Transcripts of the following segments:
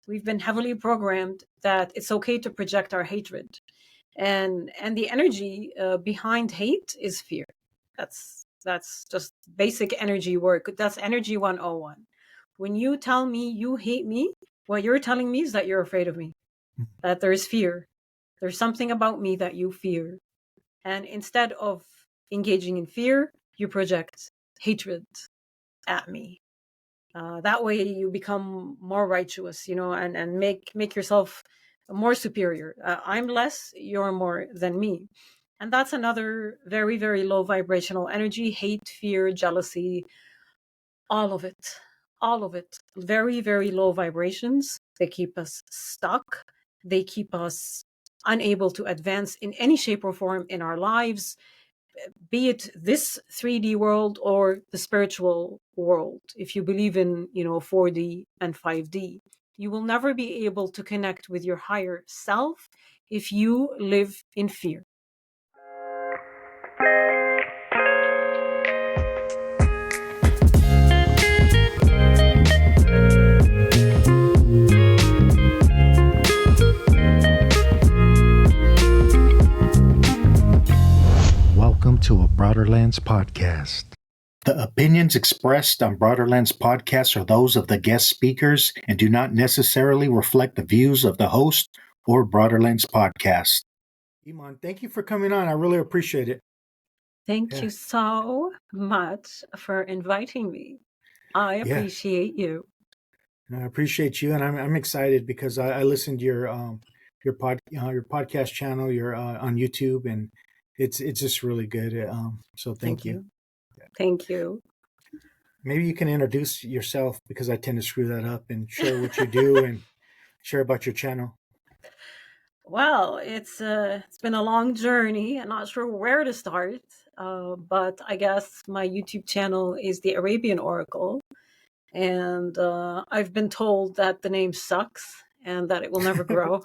We've been heavily programmed that it's okay to project our hatred. And the energy behind hate is fear. That's just basic energy work. That's energy 101. When you tell me you hate me, what you're telling me is that you're afraid of me, that there's fear. There's something about me that you fear. And instead of engaging in fear, you project hatred at me. That way you become more righteous, and make yourself more superior. I'm less, you're more than me. And that's another very, very low vibrational energy: hate, fear, jealousy, all of it. Very, very low vibrations. They keep us stuck. They keep us unable to advance in any shape or form in our lives, be it this 3D world or the spiritual world. If you believe in 4D and 5D, you will never be able to connect with your higher self if you live in fear. Welcome to a Broaderlands podcast. The opinions expressed on Broaderlands podcast are those of the guest speakers and do not necessarily reflect the views of the host or Broaderlands podcast. Iman, thank you for coming on. I really appreciate it. Thank you so much for inviting me. I appreciate you. I appreciate you, and I'm excited because I listened to your podcast channel. You're on YouTube, and it's just really good. So thank you. Thank you. Maybe you can introduce yourself, because I tend to screw that up, and share what you do and share about your channel. Well, it's been a long journey. I'm not sure where to start, but I guess my YouTube channel is the Arabian Oracle, and I've been told that the name sucks and that it will never grow.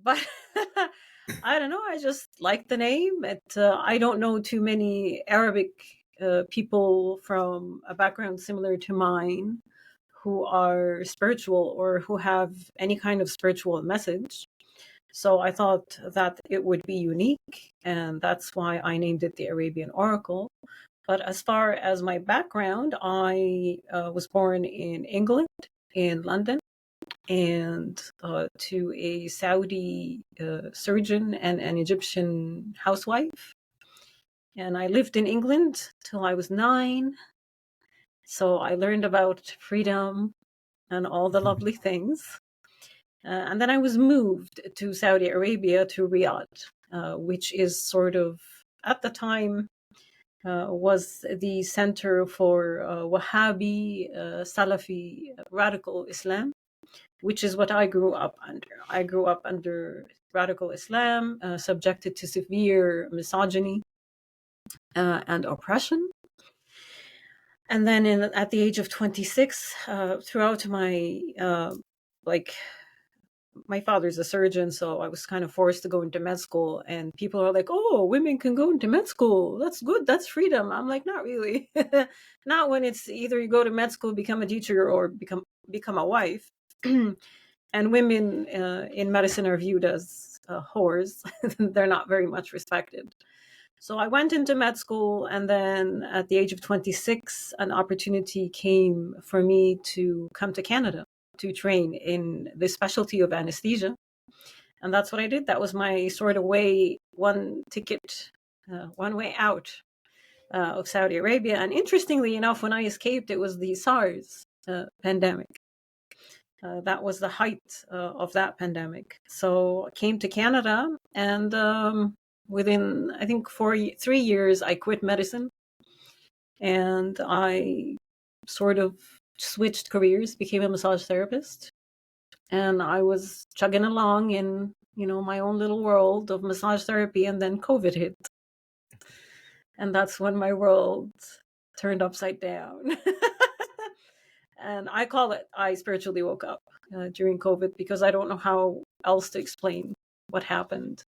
But I don't know. I just like the name. I don't know too many Arabic people from a background similar to mine who are spiritual or who have any kind of spiritual message. So I thought that it would be unique, and that's why I named it the Arabian Oracle. But as far as my background, I was born in England, in London, and to a Saudi surgeon and an Egyptian housewife. And I lived in England till I was 9. So I learned about freedom and all the lovely things. And then I was moved to Saudi Arabia, to Riyadh, which is sort of, at the time, was the center for Wahhabi, Salafi, radical Islam, which is what I grew up under. I grew up under radical Islam, subjected to severe misogyny and oppression. And then at the age of 26, throughout my father's a surgeon, so I was kind of forced to go into med school, and people are like, oh, women can go into med school. That's good. That's freedom. I'm like, not really. Not when it's either you go to med school, become a teacher, or become a wife. And women in medicine are viewed as whores. They're not very much respected. So I went into med school, and then at the age of 26, an opportunity came for me to come to Canada to train in the specialty of anesthesia. And that's what I did. That was my sort of one way out of Saudi Arabia. And interestingly enough, when I escaped, it was the SARS pandemic. That was the height of that pandemic. So I came to Canada, and within, I think, 3 years, I quit medicine. And I sort of switched careers, became a massage therapist. And I was chugging along in, my own little world of massage therapy, and then COVID hit. And that's when my world turned upside down. And I call it, I spiritually woke up during COVID, because I don't know how else to explain what happened.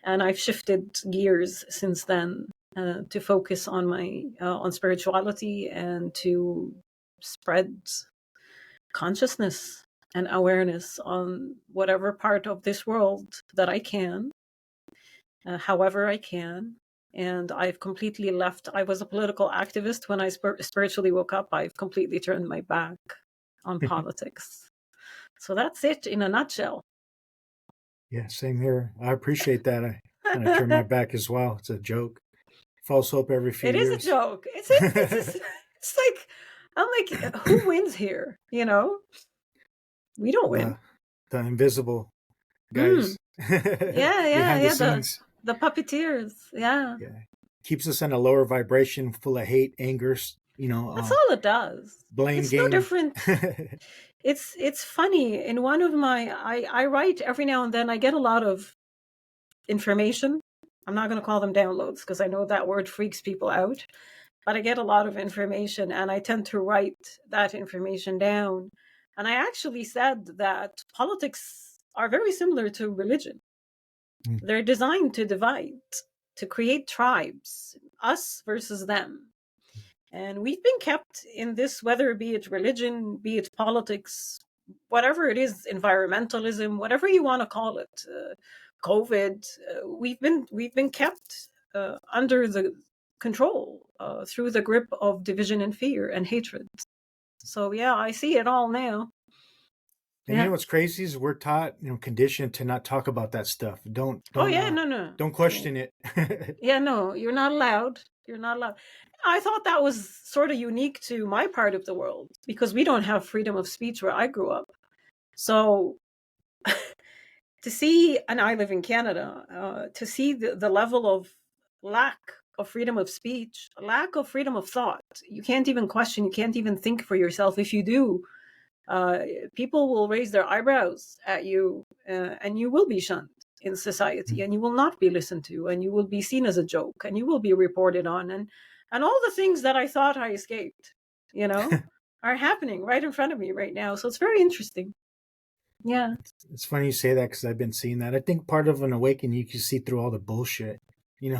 And I've shifted gears since then to focus on on spirituality and to spread consciousness and awareness on whatever part of this world that I can, however I can. And I've completely left. I was a political activist when I spiritually woke up. I've completely turned my back on politics. So that's it in a nutshell. Yeah, same here. I appreciate that. I kind of turn my back as well. It's a joke. False hope every few It is years. a joke. It's like, I'm like, who wins here? You know, we don't win. The invisible Mm. guys Yeah. behind the scenes. The puppeteers. Yeah. Yeah, keeps us in a lower vibration, full of hate, anger. That's all it does. Blame It's no game. different. It's funny. In one of my, I write every now and then. I get a lot of information. I'm not going to call them downloads because I know that word freaks people out. But I get a lot of information, and I tend to write that information down. And I actually said that politics are very similar to religion. They're designed to divide, to create tribes, us versus them. And we've been kept in this, whether it be it religion, be it politics, whatever it is, environmentalism, whatever you want to call it, COVID. We've been kept under the control through the grip of division and fear and hatred. So yeah, I see it all now. And you know what's crazy is we're taught, conditioned to not talk about that stuff. Don't No. question it. Yeah, no, you're not allowed. You're not allowed. I thought that was sort of unique to my part of the world because we don't have freedom of speech where I grew up. So to see, and I live in Canada, to see the level of lack of freedom of speech, lack of freedom of thought. You can't even question, you can't even think for yourself. If you do, people will raise their eyebrows at you, and you will be shunned in society, and you will not be listened to, and you will be seen as a joke, and you will be reported on, and all the things that I thought I escaped, are happening right in front of me right now. So it's very interesting. Yeah. It's funny you say that because I've been seeing that. I think part of an awakening, you can see through all the bullshit. You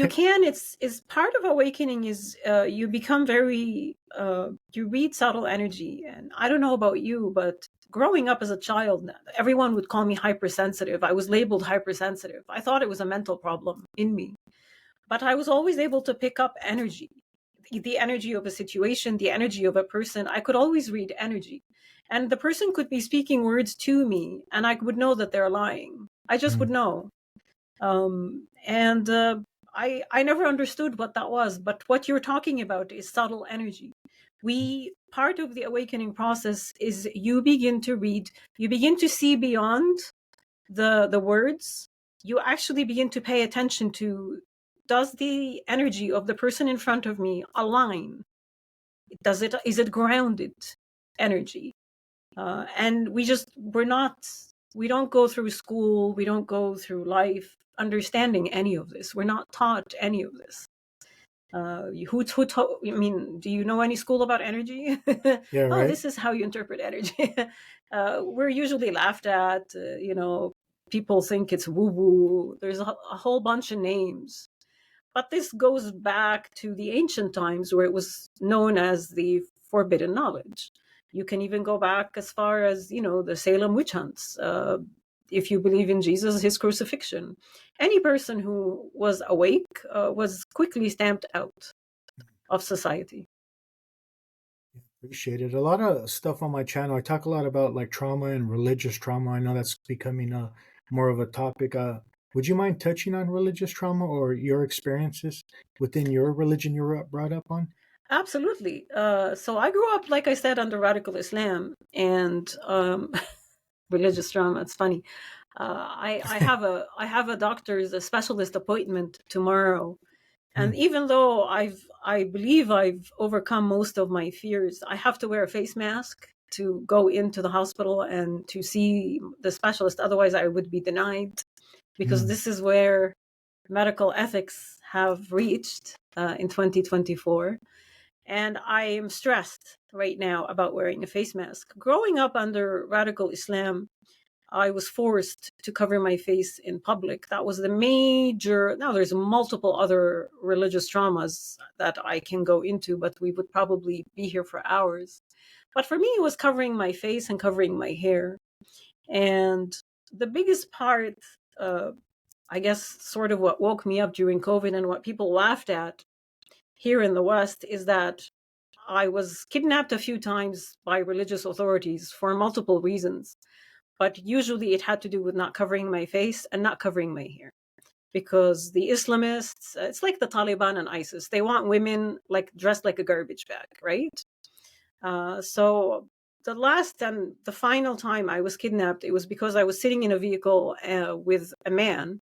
can. It's part of awakening is you become very you read subtle energy. And I don't know about you, but growing up as a child, everyone would call me hypersensitive. I was labeled hypersensitive. I thought it was a mental problem in me, but I was always able to pick up energy, the energy of a situation, the energy of a person. I could always read energy, and the person could be speaking words to me and I would know that they're lying. I just would know. And I never understood what that was, but what you're talking about is subtle energy. Part of the awakening process is you begin to read, you begin to see beyond the words. You actually begin to pay attention to, does the energy of the person in front of me align? Is it grounded energy? And we don't go through school, we don't go through life understanding any of this. We're not taught any of this. Who taught? I mean, do you know any school about energy? Yeah, right. This is how you interpret energy. We're usually laughed at. People think it's woo-woo. There's a whole bunch of names. But this goes back to the ancient times where it was known as the forbidden knowledge. You can even go back as far as, the Salem witch hunts. If you believe in Jesus, his crucifixion. Any person who was awake was quickly stamped out of society. Appreciate it. A lot of stuff on my channel. I talk a lot about like trauma and religious trauma. I know that's becoming more of a topic. Would you mind touching on religious trauma or your experiences within your religion you were brought up on? Absolutely. So I grew up, like I said, under radical Islam and religious trauma. It's funny. I have a specialist appointment tomorrow, and even though I believe I've overcome most of my fears, I have to wear a face mask to go into the hospital and to see the specialist. Otherwise, I would be denied, because this is where medical ethics have reached in 2024. And I am stressed right now about wearing a face mask. Growing up under radical Islam, I was forced to cover my face in public. That was the major. Now, there's multiple other religious traumas that I can go into, but we would probably be here for hours. But for me, it was covering my face and covering my hair. And the biggest part, I guess, sort of what woke me up during COVID and what people laughed at here in the West is that I was kidnapped a few times by religious authorities for multiple reasons. But usually it had to do with not covering my face and not covering my hair. Because the Islamists, it's like the Taliban and ISIS, they want women like dressed like a garbage bag, right? So the last and the final time I was kidnapped, it was because I was sitting in a vehicle with a man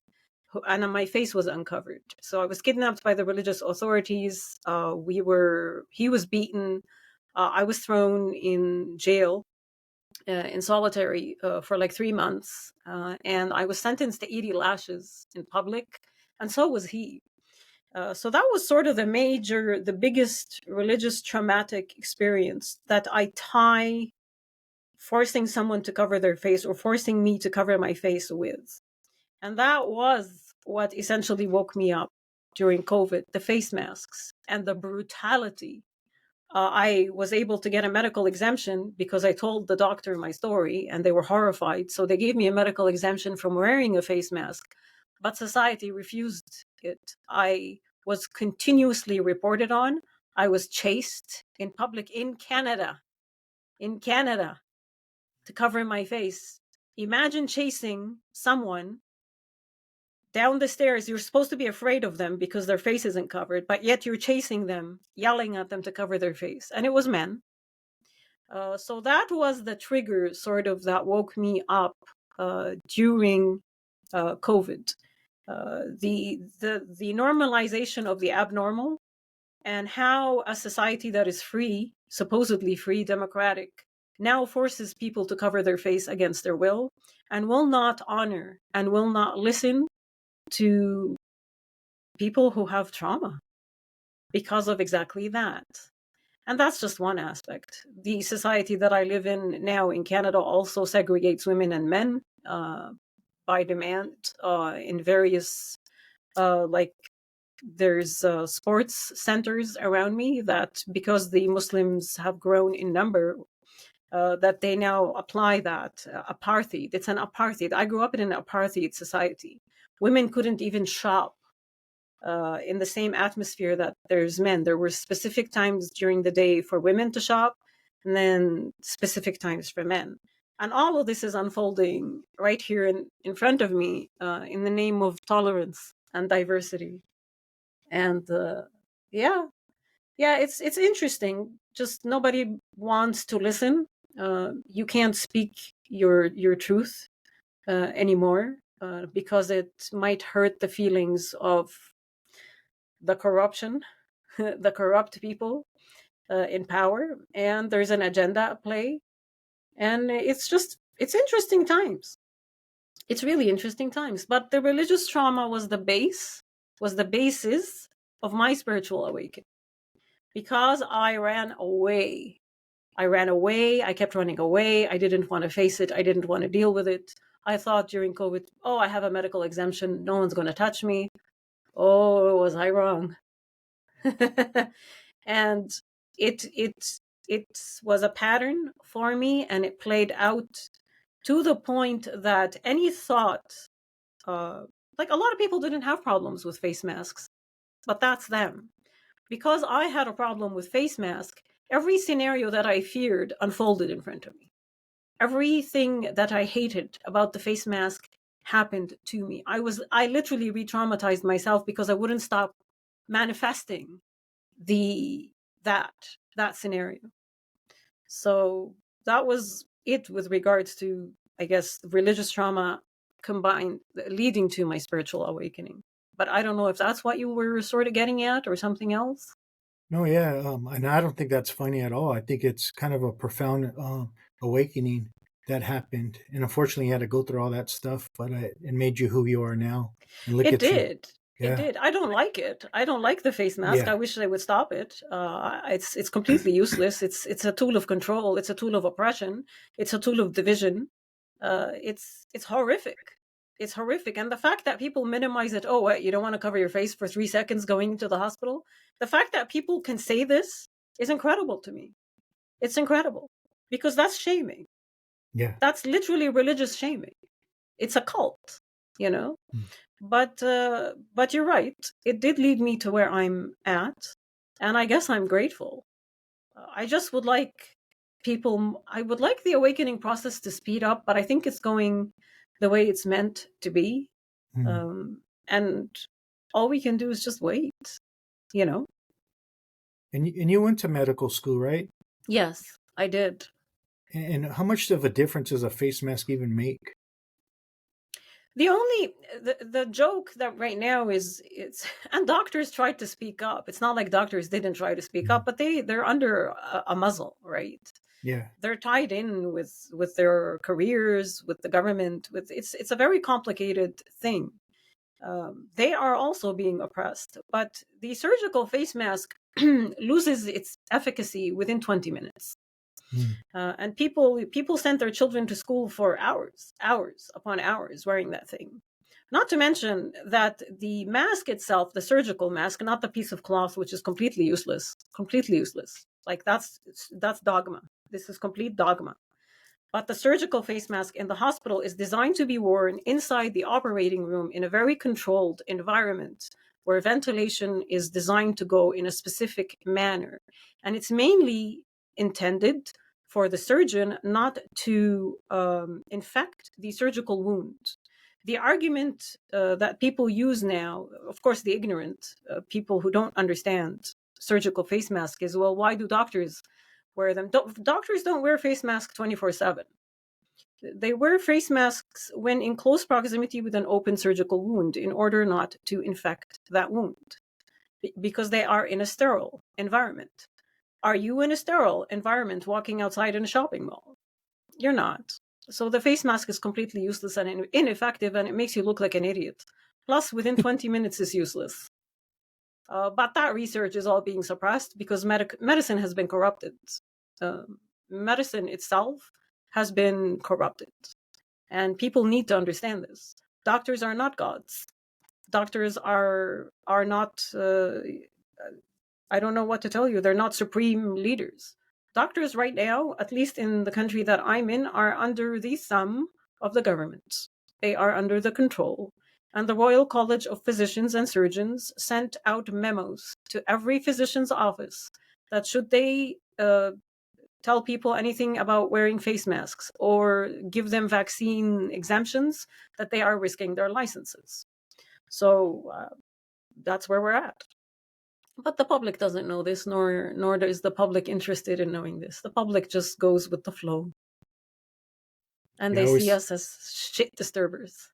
and my face was uncovered. So I was kidnapped by the religious authorities. He was beaten. I was thrown in jail in solitary for like 3 months. And I was sentenced to 80 lashes in public. And so was he. So that was sort of the biggest religious traumatic experience that I tie forcing someone to cover their face or forcing me to cover my face with. And that was what essentially woke me up during COVID, the face masks and the brutality. I was able to get a medical exemption because I told the doctor my story and they were horrified. So they gave me a medical exemption from wearing a face mask, but society refused it. I was continuously reported on. I was chased in public in Canada, to cover my face. Imagine chasing someone down the stairs. You're supposed to be afraid of them because their face isn't covered, but yet you're chasing them, yelling at them to cover their face. And it was men. So that was the trigger sort of that woke me up during COVID. The normalization of the abnormal and how a society that is free, supposedly free, democratic, now forces people to cover their face against their will and will not honor and will not listen to people who have trauma because of exactly that. And that's just one aspect. The society that I live in now in Canada also segregates women and men by demand in various, like, there's sports centers around me that because the Muslims have grown in number, that they now apply that apartheid. It's an apartheid. I grew up in an apartheid society. Women couldn't even shop in the same atmosphere that there's men. There were specific times during the day for women to shop and then specific times for men. And all of this is unfolding right here in front of me in the name of tolerance and diversity. And yeah, it's interesting. Just nobody wants to listen. You can't speak your truth anymore because it might hurt the feelings of the corruption, the corrupt people in power, and there's an agenda at play. And it's interesting times. It's really interesting times. But the religious trauma was the basis of my spiritual awakening. Because I ran away. I kept running away. I didn't want to face it. I didn't want to deal with it. I thought during COVID, oh, I have a medical exemption. No one's going to touch me. Oh, was I wrong? And it was a pattern for me, and it played out to the point that any thought, like a lot of people didn't have problems with face masks, but that's them. Because I had a problem with face mask, every scenario that I feared unfolded in front of me. Everything that I hated about the face mask happened to me. I literally re-traumatized myself because I wouldn't stop manifesting that scenario. So that was it with regards to, I guess, religious trauma combined leading to my spiritual awakening. But I don't know if that's what you were sort of getting at or something else. No, yeah, and I don't think that's funny at all. I think it's kind of a profound awakening that happened, and unfortunately, you had to go through all that stuff, but it made you who you are now. And look It at you. did. It Yeah, did. I don't like it. I don't like the face mask. yeah, I wish they would stop it. It's completely useless. It's a tool of control. It's a tool of oppression. It's a tool of division. It's horrific. It's horrific. And the fact that people minimize it, oh, what, you don't want to cover your face for 3 seconds going into the hospital? The fact that people can say this is incredible to me. It's incredible. because that's shaming. Yeah. That's literally religious shaming. It's a cult, you know. Mm. But you're right. It did lead me to where I'm at, and I guess I'm grateful. I just would like I would like the awakening process to speed up, but I think it's going the way it's meant to be. Mm. And all we can do is just wait, you know? And you went to medical school, right? Yes, I did. And how much of a difference does a face mask even make? The joke that right now is it's and doctors tried to speak up. It's not like doctors didn't try to speak up, but they're under a muzzle, right? Yeah. They're tied in with their careers, with the government, with it's a very complicated thing. They are also being oppressed, but the surgical face mask loses its efficacy within 20 minutes. Mm. And people sent their children to school for hours upon hours wearing that thing. Not to mention that the mask itself, the surgical mask, not the piece of cloth, which is completely useless, like that's dogma. This is complete dogma. But the surgical face mask in the hospital is designed to be worn inside the operating room in a very controlled environment where ventilation is designed to go in a specific manner. And it's mainly intended for the surgeon not to infect the surgical wound. The argument that people use now, of course, the ignorant people who don't understand surgical face mask is, well, why do doctors wear them? Doctors don't wear face masks 24/7. They wear face masks when in close proximity with an open surgical wound in order not to infect that wound, because they are in a sterile environment. Are you in a sterile environment walking outside in a shopping mall? You're not. So the face mask is completely useless and ineffective, and it makes you look like an idiot. Plus, within 20 minutes is useless. But that research is all being suppressed because medicine has been corrupted. Medicine itself has been corrupted. And people need to understand this. Doctors are not gods. Doctors are not, I don't know what to tell you, they're not supreme leaders. Doctors right now, at least in the country that I'm in, are under the thumb of the government. They are under the control. And the Royal College of Physicians and Surgeons sent out memos to every physician's office that should they tell people anything about wearing face masks or give them vaccine exemptions, that they are risking their licenses. So that's where we're at. But the public doesn't know this, nor is the public interested in knowing this. The public just goes with the flow. And Yeah, they see us as shit disturbers.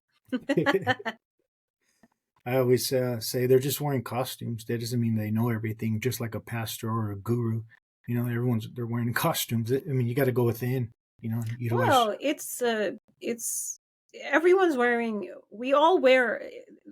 I always say they're just wearing costumes. That doesn't mean they know everything, just like a pastor or a guru. You know, they're wearing costumes. I mean, you got to go within, you know, utilize. Well, it's everyone's wearing, we all wear,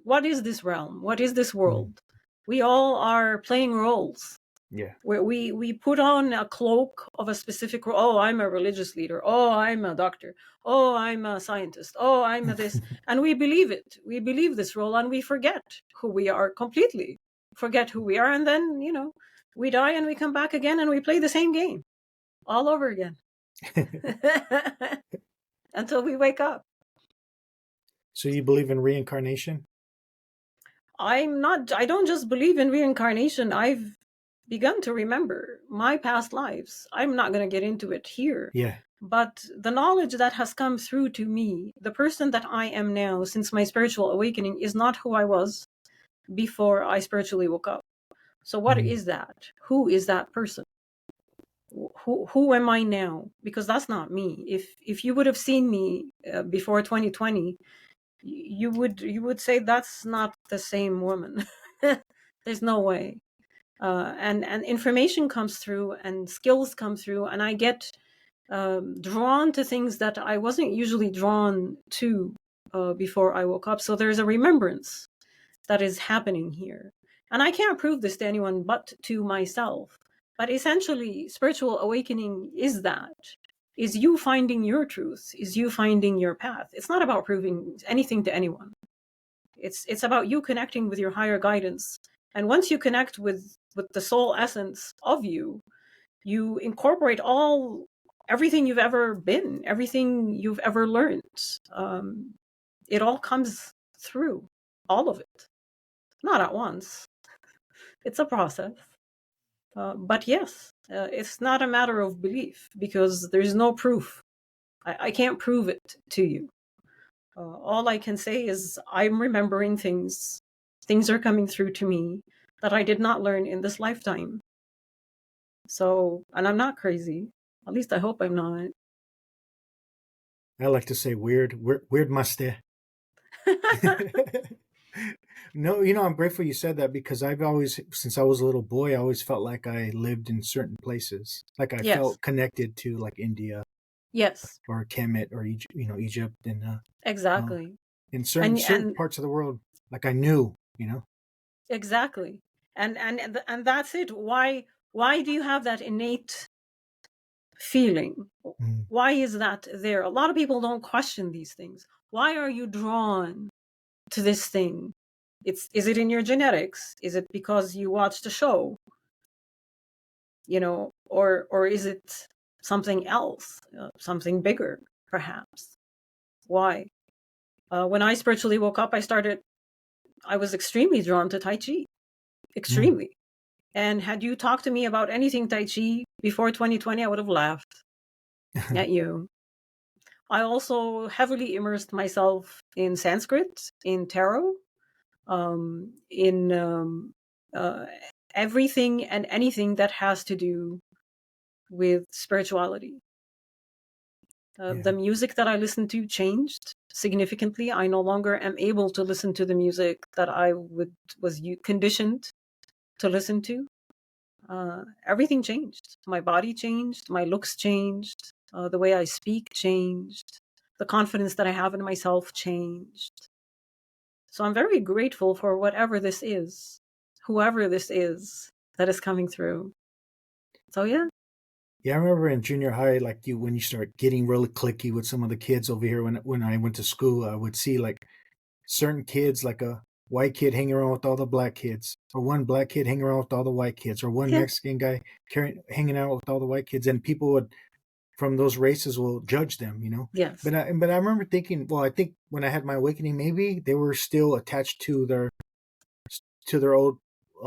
what is this realm? What is this world? We all are playing roles. Yeah. Where we put on a cloak of a specific role. Oh, I'm a religious leader. Oh, I'm a doctor. Oh, I'm a scientist. Oh, I'm a this. And we believe it. We believe this role and we forget who we are completely. Forget who we are. And then, you know, we die and we come back again and we play the same game all over again. Until we wake up. So you believe in reincarnation? I don't just believe in reincarnation. I've begun to remember my past lives. I'm not going to get into it here. Yeah. But the knowledge that has come through to me, the person that I am now since my spiritual awakening, is not who I was before I spiritually woke up. So what is that? Who is that person? Who am I now? Because that's not me. If you would have seen me before 2020, you would say that's not the same woman. There's no way. And information comes through and skills come through, and I get drawn to things that I wasn't usually drawn to before I woke up. So there's a remembrance that is happening here. And I can't prove this to anyone but to myself. But essentially, spiritual awakening is you finding your truth, is you finding your path. It's not about proving anything to anyone. It's about you connecting with your higher guidance. And once you connect with the soul essence of you, you incorporate everything you've ever been, everything you've ever learned. It all comes through, all of it, not at once. It's a process. But yes, it's not a matter of belief because there's no proof. I can't prove it to you. All I can say is I'm remembering things. Things are coming through to me that I did not learn in this lifetime. So, and I'm not crazy. At least I hope I'm not. I like to say weird master. No, I'm grateful you said that because I've always, since I was a little boy, I always felt like I lived in certain places. Like I Yes. felt connected to like India Yes. or Kemet or Egypt and Exactly. in certain And parts of the world. Like I knew. exactly. And that's it. Why do you have that innate feeling? Mm. Why is that there? A lot of people don't question these things. Why are you drawn to this thing? Is it in your genetics? Is it because you watched a show? Or is it something else, something bigger, perhaps? Why? When I spiritually woke up, I was extremely drawn to Tai Chi, Mm. extremely. And had you talked to me about anything Tai Chi before 2020, I would have laughed at you. I also heavily immersed myself in Sanskrit, in tarot, in everything and anything that has to do with spirituality. The music that I listened to changed significantly. I no longer am able to listen to the music that I was conditioned to listen to. Everything changed. My body changed. My looks changed. The way I speak changed. The confidence that I have in myself changed. So I'm very grateful for whatever this is, whoever this is that is coming through. So yeah. Yeah, I remember in junior high, like when you start getting really clicky with some of the kids over here. When I went to school, I would see like certain kids, like a white kid hanging around with all the black kids, or one black kid hanging around with all the white kids, or one Yeah. Mexican guy hanging out with all the white kids, and people would from those races will judge them. Yes. But I remember thinking, well, I think when I had my awakening, maybe they were still attached to their old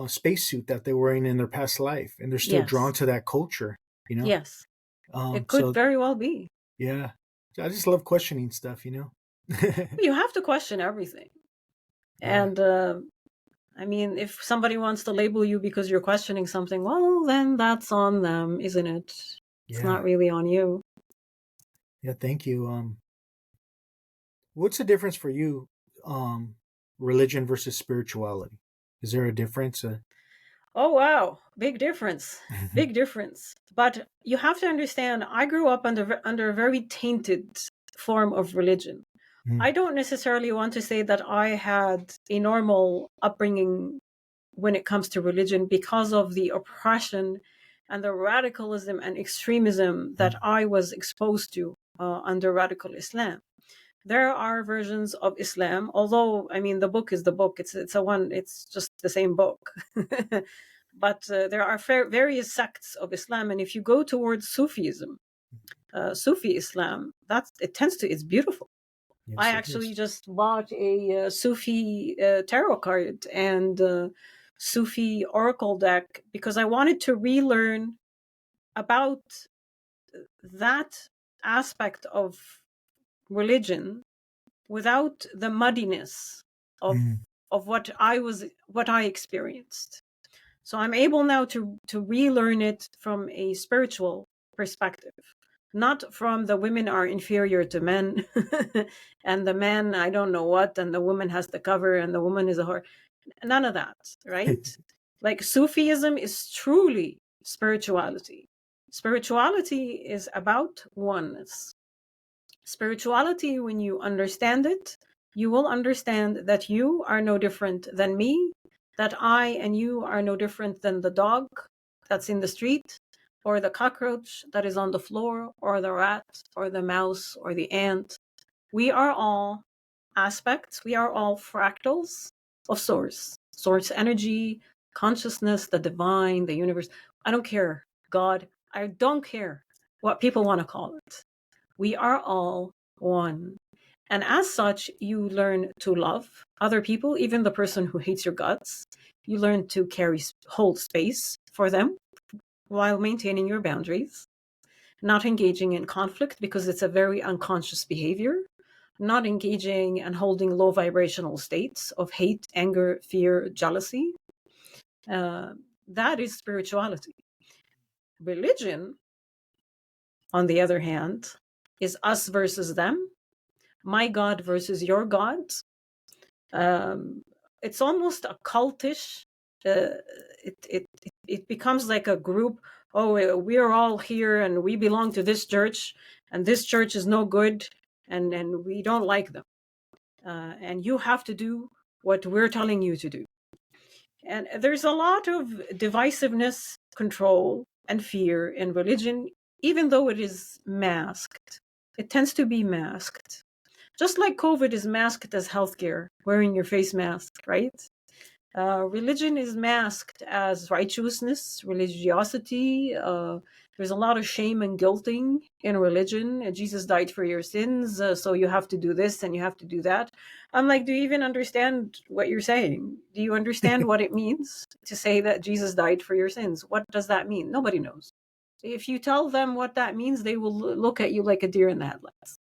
spacesuit that they were in their past life, and they're still drawn Yes. to that culture. Yes. It could So very well be. yeah, I just love questioning stuff. You have to question everything. Yeah, And I mean, if somebody wants to label you because you're questioning something, well, then that's on them, isn't it? It's yeah, not really on you. yeah. Thank you. What's the difference for you, religion versus spirituality? Is there a difference? Oh, wow. Big difference. Big difference. But you have to understand, I grew up under a very tainted form of religion. Mm. I don't necessarily want to say that I had a normal upbringing when it comes to religion because of the oppression and the radicalism and extremism that I was exposed to under radical Islam. There are versions of Islam, although I mean the book is the book. It's just the same book. But there are various sects of Islam, and if you go towards Sufism, Sufi Islam, it's beautiful. I Yes, it actually is. just bought a Sufi tarot card and Sufi oracle deck because I wanted to relearn about that aspect of religion without the muddiness of Mm. what I experienced. So I'm able now to relearn it from a spiritual perspective, not from the women are inferior to men and the man I don't know what and the woman has the cover and the woman is a whore. None of that, right? Like Sufism is truly spirituality. Spirituality is about oneness. Spirituality, when you understand it, you will understand that you are no different than me, that I and you are no different than the dog that's in the street, or the cockroach that is on the floor, or the rat, or the mouse, or the ant. We are all aspects, we are all fractals of source energy, consciousness, the divine, the universe. I don't care. God, I don't care. what people want to call it. We are all one. And as such, you learn to love other people, even the person who hates your guts. You learn to hold space for them while maintaining your boundaries, not engaging in conflict because it's a very unconscious behavior, not engaging and holding low vibrational states of hate, anger, fear, jealousy. That is spirituality. Religion, on the other hand, is us versus them, my God versus your God. It's almost a cultish. It becomes like a group. Oh, we're all here and we belong to this church, and this church is no good, and we don't like them. And you have to do what we're telling you to do. And there's a lot of divisiveness, control, and fear in religion, even though it is masked. It tends to be masked. Just like COVID is masked as healthcare, wearing your face mask, right? Religion is masked as righteousness, religiosity. There's a lot of shame and guilting in religion. Jesus died for your sins, so you have to do this and you have to do that. I'm like, do you even understand what you're saying? Do you understand what it means to say that Jesus died for your sins? What does that mean? Nobody knows. If you tell them what that means, they will look at you like a deer in the headlights.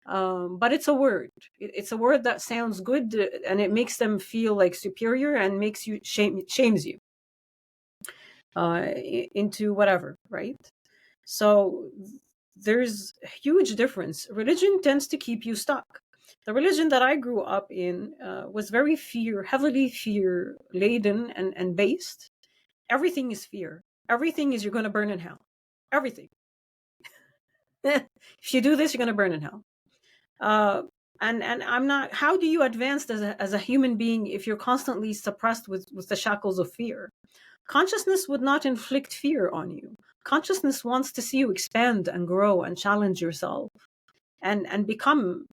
But it's a word. It's a word that sounds good, and it makes them feel like superior and makes you shames you into whatever, right? So there's a huge difference. Religion tends to keep you stuck. The religion that I grew up in was very heavily fear laden and based. Everything is fear. Everything is you're going to burn in hell. Everything. If you do this, you're going to burn in hell. And I'm not. How do you advance as a human being if you're constantly suppressed with the shackles of fear? Consciousness would not inflict fear on you. Consciousness wants to see you expand and grow and challenge yourself and become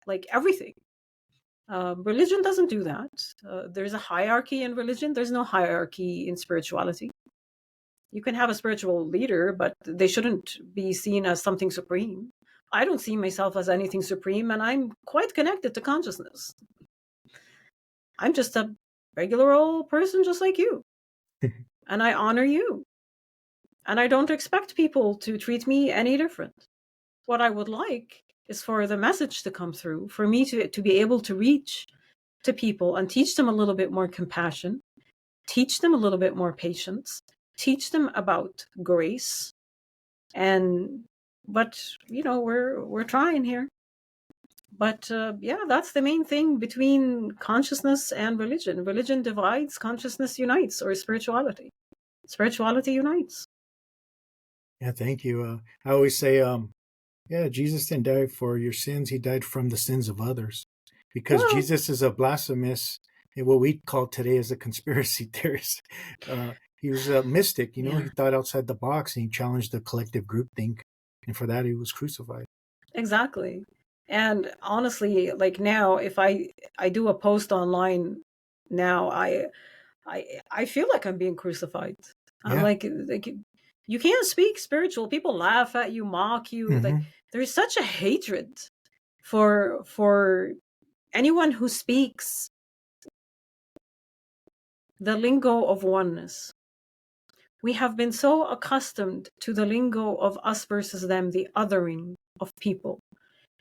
like everything. Religion doesn't do that. There's a hierarchy in religion. There's no hierarchy in spirituality. You can have a spiritual leader, but they shouldn't be seen as something supreme. I don't see myself as anything supreme, and I'm quite connected to consciousness. I'm just a regular old person just like you. And I honor you. And I don't expect people to treat me any different. What I would like is for the message to come through, for me to be able to reach to people and teach them a little bit more compassion, teach them a little bit more patience, teach them about grace. But we're trying here. But yeah, that's the main thing between consciousness and religion. Religion divides, consciousness unites, or spirituality unites. Yeah, thank you. I always say, yeah, Jesus didn't die for your sins. He died from the sins of others. Because Jesus is a blasphemous, what we call today as a conspiracy theorist. He was a mystic, He thought outside the box and he challenged the collective groupthink. And for that, he was crucified. Exactly. And honestly, like now, if I do a post online now, I feel like I'm being crucified. I'm like you can't speak spiritual. People laugh at you, mock you. Mm-hmm. Like there's such a hatred for anyone who speaks the lingo of oneness. We have been so accustomed to the lingo of us versus them, the othering of people,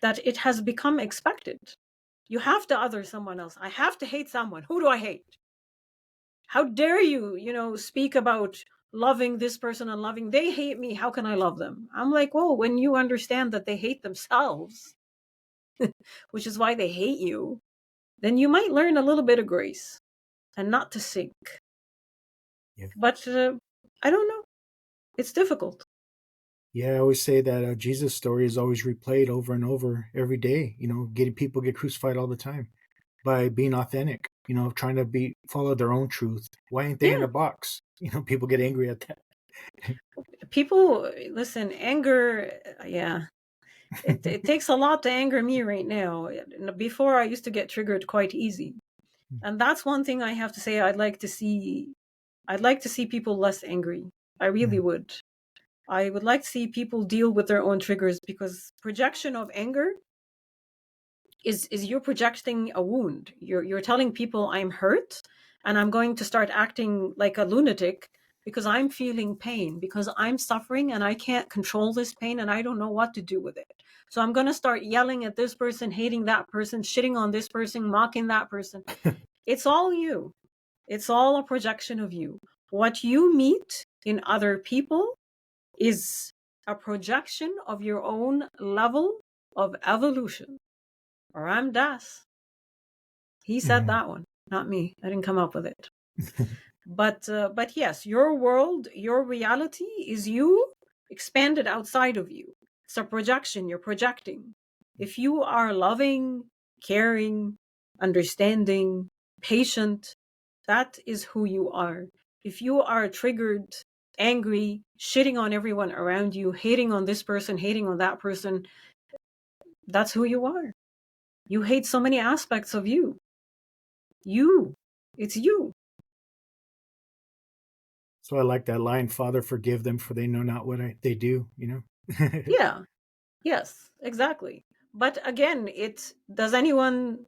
that it has become expected. You have to other someone else. I have to hate someone. Who do I hate? How dare you, speak about loving this person and loving, they hate me. How can I love them? I'm like, well, when you understand that they hate themselves, which is why they hate you, then you might learn a little bit of grace and not to sink. Yeah. But I don't know. It's difficult. Yeah, I always say that Jesus' story is always replayed over and over every day. Getting people get crucified all the time by being authentic. Trying to follow their own truth. Why ain't they in a box? People get angry at that. People listen. Anger, yeah. It takes a lot to anger me right now. Before I used to get triggered quite easy, and that's one thing I have to say. I'd like to see people less angry. I really would. I would like to see people deal with their own triggers, because projection of anger is you're projecting a wound. You're telling people I'm hurt and I'm going to start acting like a lunatic because I'm feeling pain, because I'm suffering and I can't control this pain and I don't know what to do with it. So I'm going to start yelling at this person, hating that person, shitting on this person, mocking that person. It's all you. It's all a projection of you. What you meet in other people is a projection of your own level of evolution. Ram Dass. He said that one, not me. I didn't come up with it. But yes, your world, your reality is you expanded outside of you. It's a projection. You're projecting. If you are loving, caring, understanding, patient, that is who you are. If you are triggered, angry, shitting on everyone around you, hating on this person, hating on that person, that's who you are. You hate so many aspects of you. It's you. So I like that line, Father, forgive them for they know not what they do, Yeah. Yes, exactly. But again, does anyone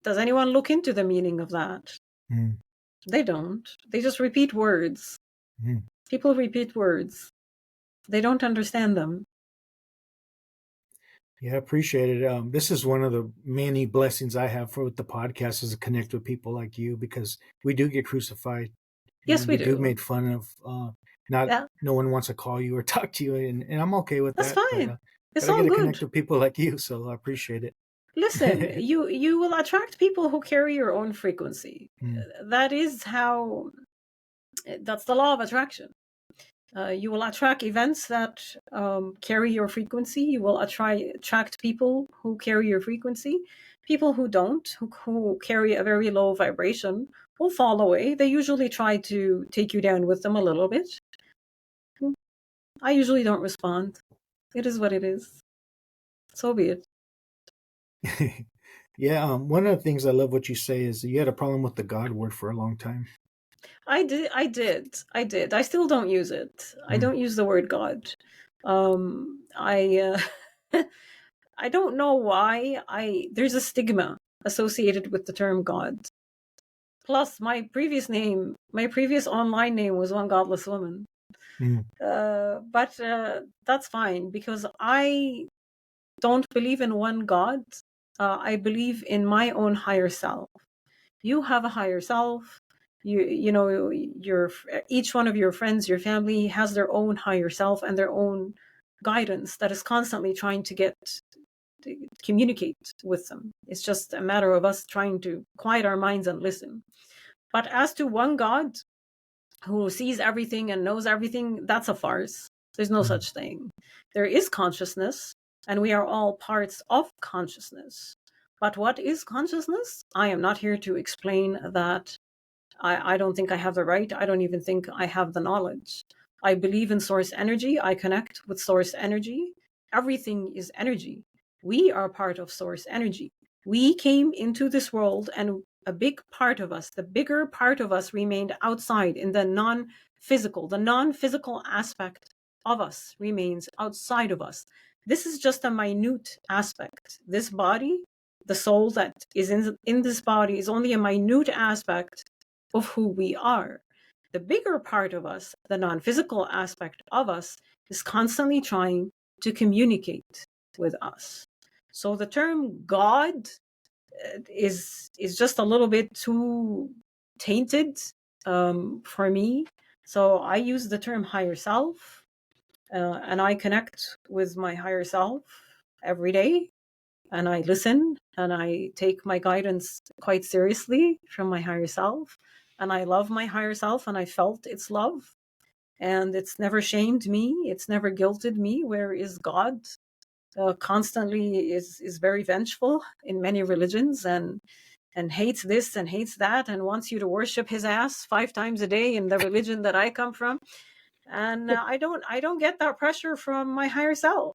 look into the meaning of that? Mm. They don't. They just repeat words. Mm. People repeat words. They don't understand them. Yeah, I appreciate it. This is one of the many blessings I have with the podcast, is to connect with people like you, because we do get crucified. Yes, we We do do. made fun of. Not Yeah, no one wants to call you or talk to you, and I'm okay with that's that. But fine. It's I get all to good. connect with people like you, so I appreciate Listen, it. you will attract people who carry your own frequency. Mm. That is how. That's the law of attraction. You will attract events that carry your frequency. You will attract people who carry your frequency. People who don't, who carry a very low vibration, will fall away. They usually try to take you down with them a little bit. I usually don't respond. It is what it is. So be it. Yeah, one of the things I love what you say is you had a problem with the God word for a long time. I did. I still don't use it. I Mm. don't use the word God. I I don't know why. There's a stigma associated with the term God. Plus, my previous online name was One Godless Woman. Mm. But that's fine, because I don't believe in one God. I believe in my own higher self. You have a higher self. You know, each one of your friends, your family has their own higher self and their own guidance that is constantly trying to communicate with them. It's just a matter of us trying to quiet our minds and listen. But as to one God who sees everything and knows everything, that's a farce. There's no Mm. such thing. There is consciousness, and we are all parts of consciousness. But what is consciousness? I am not here to explain that. I don't think I have the right. I don't even think I have the knowledge. I believe in source energy. I connect with source energy. Everything is energy. We are part of source energy. We came into this world, and a big part of us, the bigger part of us, remained outside in the non-physical. The non-physical aspect of us remains outside of us. This is just a minute aspect. This body, the soul that is in this body, is only a minute aspect of who we are. The bigger part of us, the non-physical aspect of us, is constantly trying to communicate with us. So the term God is just a little bit too tainted for me. So I use the term higher self, and I connect with my higher self every day, and I listen, and I take my guidance quite seriously from my higher self, and I love my higher self, and I felt its love, and it's never shamed me, it's never guilted me. Where is God? Constantly is very vengeful in many religions, and hates this and hates that, and wants you to worship his ass 5 times a day in the religion that I come from. And I don't get that pressure from my higher self.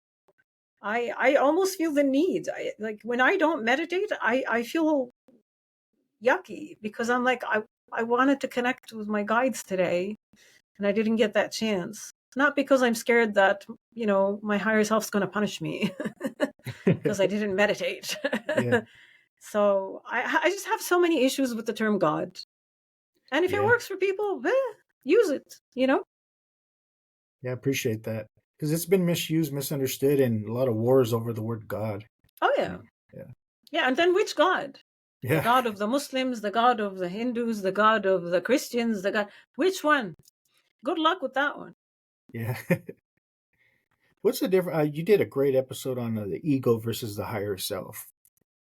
I almost feel the need. Like when I don't meditate, I feel yucky, because I'm like, I wanted to connect with my guides today, and I didn't get that chance. Not because I'm scared that, my higher self's going to punish me because I didn't meditate. Yeah. So I just have so many issues with the term God. And if it Yeah. works for people, use it, Yeah, I appreciate that. Because it's been misused, misunderstood, and a lot of wars over the word God. Oh, yeah. Yeah. Yeah. And then which God? The Yeah. God of the Muslims, the God of the Hindus, the God of the Christians, the God. Which one? Good luck with that one. Yeah. What's the difference? You did a great episode on the ego versus the higher self.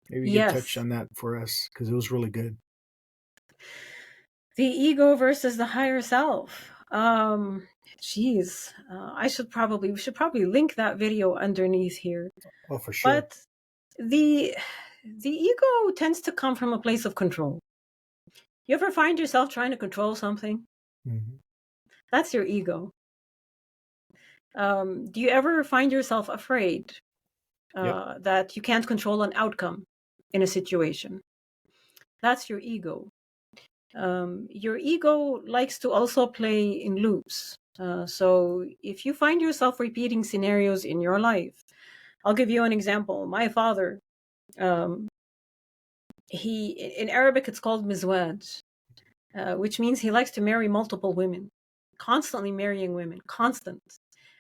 Maybe you could touch Yes. on that for us because it was really good. The ego versus the higher self. Geez, we should probably link that video underneath here. Oh, for sure. But the ego tends to come from a place of control. You ever find yourself trying to control something? Mm-hmm. That's your ego. Do you ever find yourself afraid Yep. that you can't control an outcome in a situation? That's your ego. Your ego likes to also play in loops. So if you find yourself repeating scenarios in your life, I'll give you an example. My father, he in Arabic it's called mizwaj, which means he likes to marry multiple women, constantly marrying women, constant.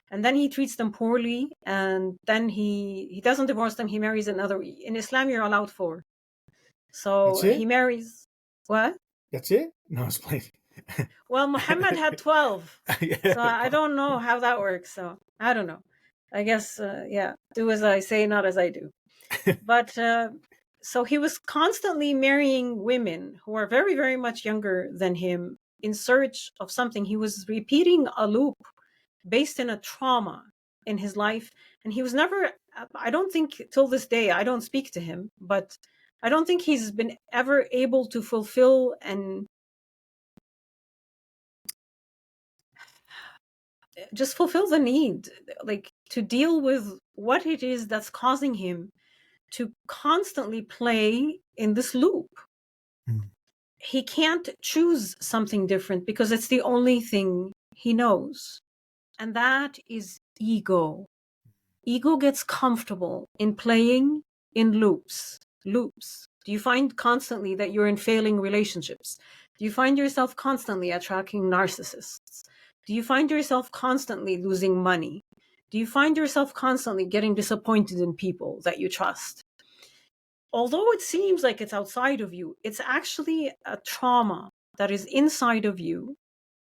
And then he treats them poorly, and then he doesn't divorce them. He marries another. In Islam, you're allowed 4. So That's he it? marries what? That's it? No, it's playing. Well, Muhammad had 12. So Yeah. I don't know how that works. So I don't know. I guess, do as I say, not as I do. But so he was constantly marrying women who are very, very much younger than him in search of something. He was repeating a loop based in a trauma in his life. And he was never, I don't think till this day, I don't speak to him, but I don't think he's been ever able to fulfill and just fulfill the need, like to deal with what it is that's causing him to constantly play in this loop. Mm. He can't choose something different because it's the only thing he knows. And that is ego. Ego gets comfortable in playing in loops. Loops. Do you find constantly that you're in failing relationships? Do you find yourself constantly attracting narcissists? Do you find yourself constantly losing money? Do you find yourself constantly getting disappointed in people that you trust? Although it seems like it's outside of you, it's actually a trauma that is inside of you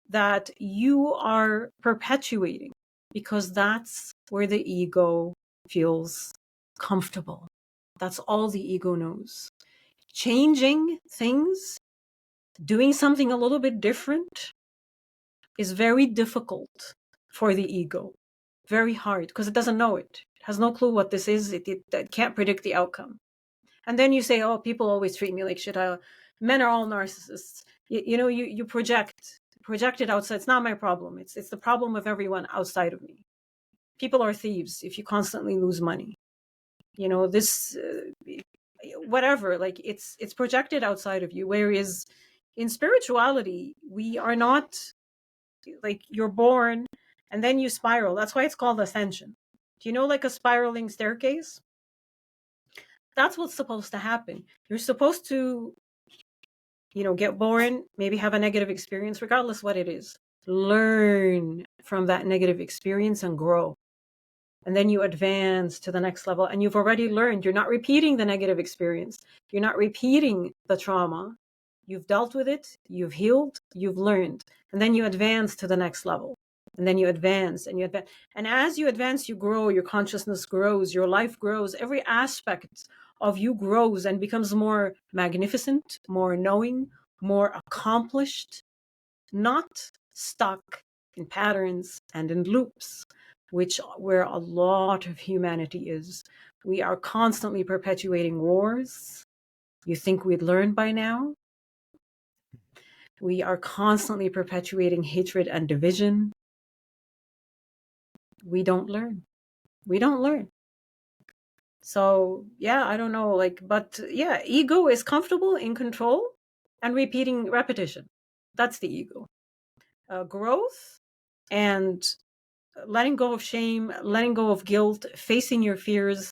that you are perpetuating because that's where the ego feels comfortable. That's all the ego knows. Changing things, doing something a little bit different is very difficult for the ego. Very hard because it doesn't know it. It has no clue what this is. It can't predict the outcome. And then you say, oh, people always treat me like shit. Men are all narcissists. You project it outside. It's not my problem. It's the problem of everyone outside of me. People are thieves if you constantly lose money. This whatever, like it's projected outside of you. Whereas in spirituality, we are not like you're born and then you spiral. That's why it's called ascension. Do you know like a spiraling staircase? That's what's supposed to happen. You're supposed to, get born, maybe have a negative experience, regardless what it is. Learn from that negative experience and grow. And then you advance to the next level. And you've already learned. You're not repeating the negative experience. You're not repeating the trauma. You've dealt with it. You've healed. You've learned. And then you advance to the next level. And then you advance and you advance. And as you advance, you grow. Your consciousness grows. Your life grows. Every aspect of you grows and becomes more magnificent, more knowing, more accomplished, not stuck in patterns and in loops, which where a lot of humanity is. We are constantly perpetuating wars. You think we'd learn by now? We are constantly perpetuating hatred and division. We don't learn. We don't learn. So, yeah, I don't know. But yeah, ego is comfortable in control and repeating repetition. That's the ego. Growth and letting go of shame, letting go of guilt, facing your fears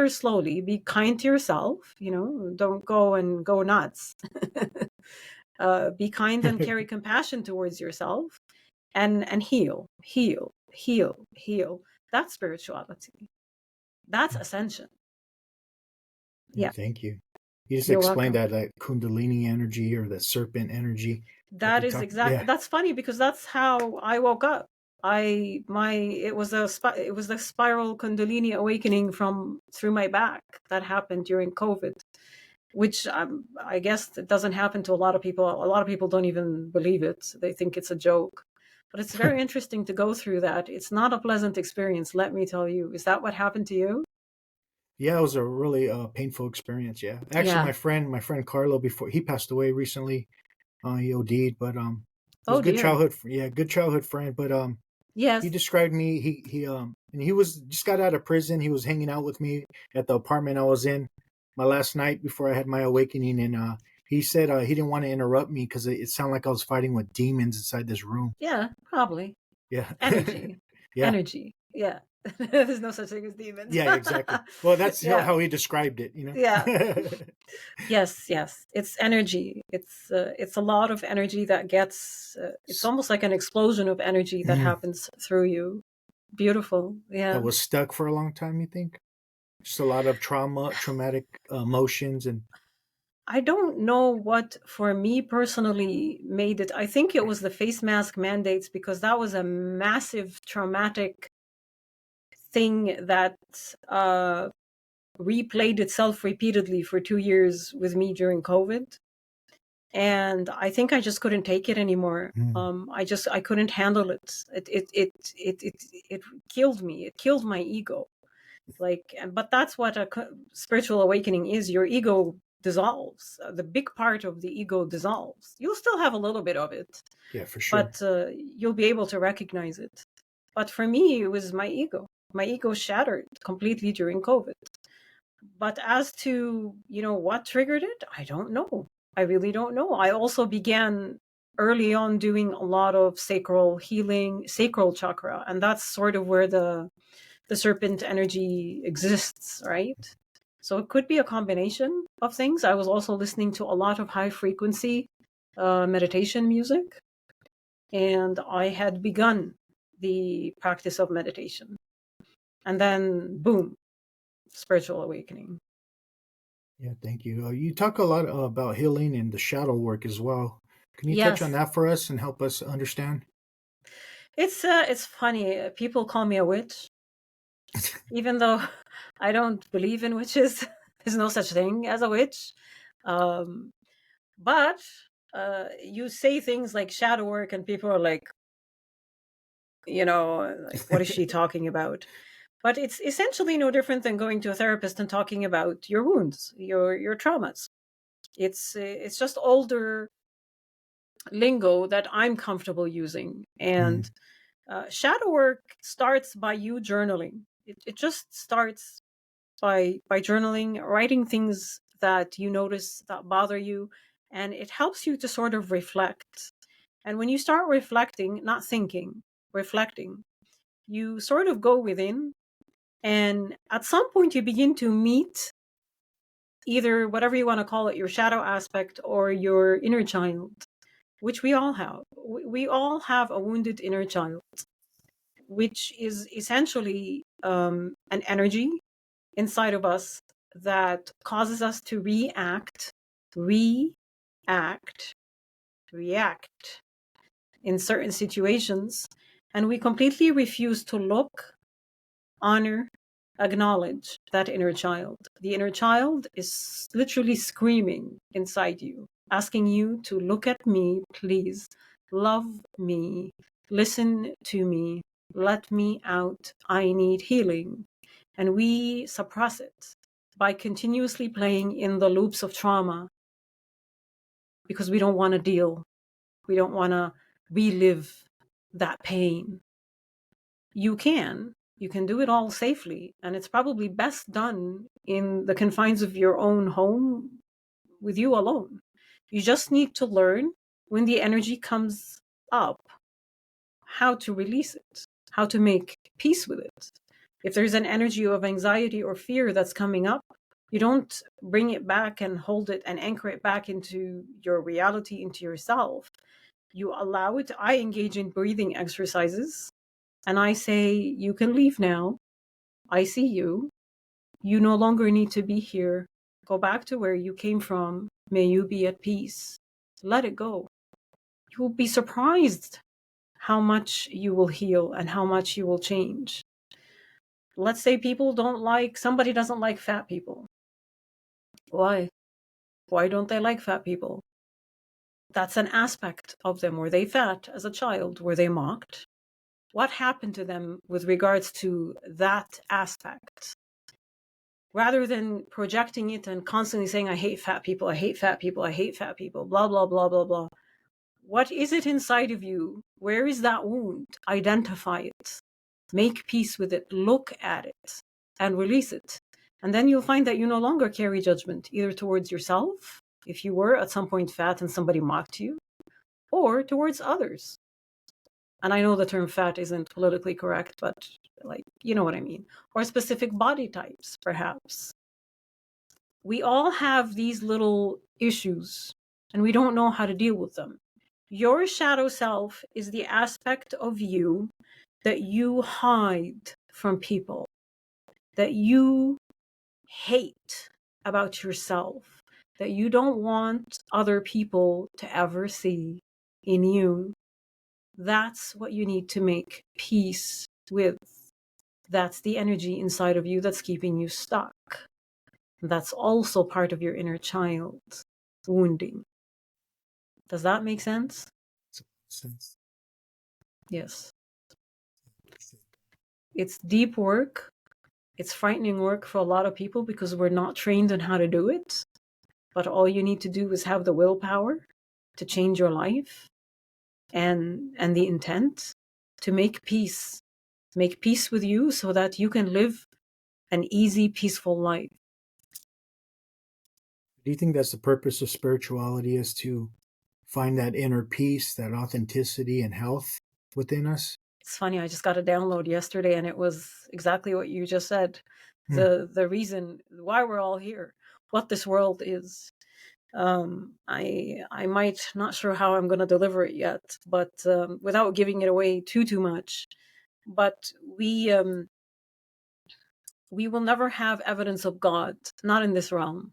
slowly. Be kind to yourself, don't go nuts. Be kind and carry compassion towards yourself, and heal. That's spirituality. That's ascension. Yeah, Yeah, thank you. You just you're explained welcome. that like Kundalini energy or the serpent energy that That they is talk. Yeah, that's funny because that's how I woke up. It was a spiral Kundalini awakening from through my back that happened during COVID, which I guess it doesn't happen to a lot of people. A lot of people don't even believe it. They think it's a joke. But it's very interesting to go through that. It's not a pleasant experience, let me tell you. Is that what happened to you? yeah, it was a really painful experience. Yeah, actually, Yeah. my friend Carlo, before he passed away recently, he OD'd, but he was Oh a good dear. childhood, yeah, good childhood friend. But he Yes. described me. He and he was just got out of prison. He was hanging out with me at the apartment I was in my last night before I had my awakening, and he said he didn't want to interrupt me because it sounded like I was fighting with demons inside this room. Yeah, probably. Yeah, Energy. yeah, Energy. Yeah. There's no such thing as demons. yeah, exactly. Well, that's Yeah. how he described it. Yeah. Yes, yes. It's energy. It's a lot of energy that gets it's almost like an explosion of energy that Mm, happens through you. Beautiful. that Yeah. was stuck for a long time. You think? Just a lot of traumatic emotions, and I don't know what for me personally made it. I think it was the face mask mandates because that was a massive traumatic thing that replayed itself repeatedly for 2 years with me during COVID. And I think I just couldn't take it anymore. mm, I couldn't handle it. It killed me. It killed my ego. But that's what a spiritual awakening is. Your ego dissolves. The big part of the ego dissolves. You'll still have a little bit of it, yeah, for sure. but you'll be able to recognize it. But for me, it was my ego. My ego shattered completely during COVID. But as to, what triggered it, I don't know. I really don't know. I also began early on doing a lot of sacral healing, sacral chakra, and that's sort of where the serpent energy exists, right? So it could be a combination of things. I was also listening to a lot of high frequency meditation music, and I had begun the practice of meditation. And then, boom, spiritual awakening. Yeah, thank you. You talk a lot about healing and the shadow work as well. Can you touch on Yes, that for us and help us understand? it's funny. People call me a witch, even though I don't believe in witches. There's no such thing as a witch. Um, but you say things like shadow work, and people are like, what is she talking about? But it's essentially no different than going to a therapist and talking about your wounds, your traumas. It's just older lingo that I'm comfortable using, Mm, and shadow work starts by you journaling. It just starts by journaling, writing things that you notice that bother you, and it helps you to sort of reflect. And when you start reflecting, not thinking, reflecting, you sort of go within, and at some point you begin to meet either whatever you want to call it, your shadow aspect or your inner child, which we all have. We all have a wounded inner child, which is essentially an energy inside of us that causes us to react, react in certain situations. And we completely refuse to look, honor, acknowledge that inner child. The inner child is literally screaming inside you, asking you to look at me, please, love me, listen to me, let me out. I need healing. And we suppress it by continuously playing in the loops of trauma because we don't want to deal. We don't want to relive that pain. You can do it all safely, and it's probably best done in the confines of your own home with you alone. You just need to learn when the energy comes up how to release it. how to make peace with it. If there's an energy of anxiety or fear that's coming up, you don't bring it back and hold it and anchor it back into your reality, into yourself. You allow it. I engage in breathing exercises and I say, you can leave now. I see you. You no longer need to be here. Go back to where you came from. May you be at peace. Let it go. You will be surprised how much you will heal and how much you will change. Let's say somebody doesn't like fat people. Why? Why don't they like fat people? That's an aspect of them. Were they fat as a child? Were they mocked? What happened to them with regards to that aspect? Rather than projecting it and constantly saying, I hate fat people, I hate fat people, I hate fat people, blah, blah, blah, blah, blah. What is it inside of you? Where is that wound? Identify it. Make peace with it. Look at it and release it. And then you'll find that you no longer carry judgment, either towards yourself, if you were at some point fat and somebody mocked you, or towards others. And I know the term fat isn't politically correct, but you know what I mean. Or specific body types, perhaps. We all have these little issues and we don't know how to deal with them. Your shadow self is the aspect of you that you hide from people, that you hate about yourself, that you don't want other people to ever see in you. That's what you need to make peace with. That's the energy inside of you that's keeping you stuck. That's also part of your inner child wounding. Does that make sense? Sense. Yes. It's deep work. It's frightening work for a lot of people because we're not trained on how to do it. But all you need to do is have the willpower to change your life and the intent to make peace. Make peace with you so that you can live an easy, peaceful life. Do you think that's the purpose of spirituality, is to find that inner peace, that authenticity and health within us? It's funny, I just got a download yesterday and it was exactly what you just said. The reason why we're all here, what this world is. I might not sure how I'm going to deliver it yet, but without giving it away too much. But we will never have evidence of God, not in this realm,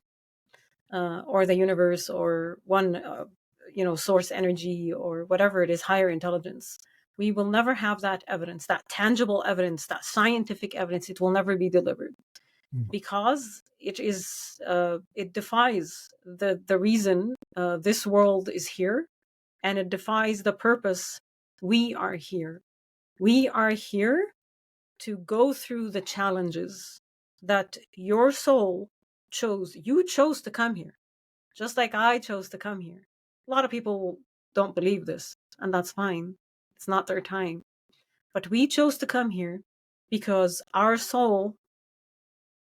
or the universe, or one source energy, or whatever it is, higher intelligence. We will never have that evidence, that tangible evidence, that scientific evidence. It will never be delivered because it defies the reason this world is here, and it defies the purpose. We are here. We are here to go through the challenges that your soul chose. You chose to come here, just like I chose to come here. A lot of people don't believe this, and that's fine. It's not their time. But we chose to come here because our soul